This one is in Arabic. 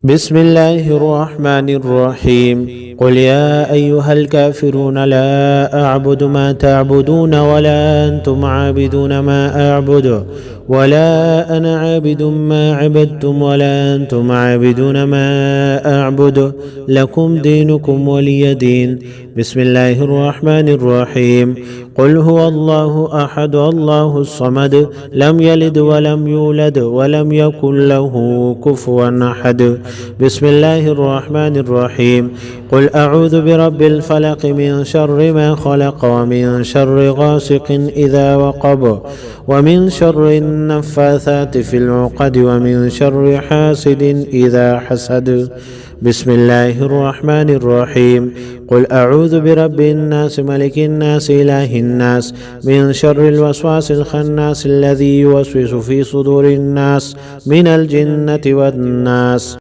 بسم الله الرحمن الرحيم. قل يا أيها الكافرون لا أعبد ما تعبدون ولا أنتم عابدون ما أعبد ولا أنا عابد ما عبدتم ولا أنتم عابدون ما أعبد لكم دينكم ولي دين. بسم الله الرحمن الرحيم. قل هو الله أحد الله الصمد لم يلد ولم يولد ولم يكن له كفوا أحد. بسم الله الرحمن الرحيم. قل أعوذ برب الفلق من شر ما خلق ومن شر غاسق إذا وقب ومن شر النفاثات في العقد ومن شر حاسد إذا حسد. بسم الله الرحمن الرحيم. قل أعوذ برب الناس ملك الناس إله الناس من شر الوسواس الخناس الذي يوسوس في صدور الناس من الجنة والناس.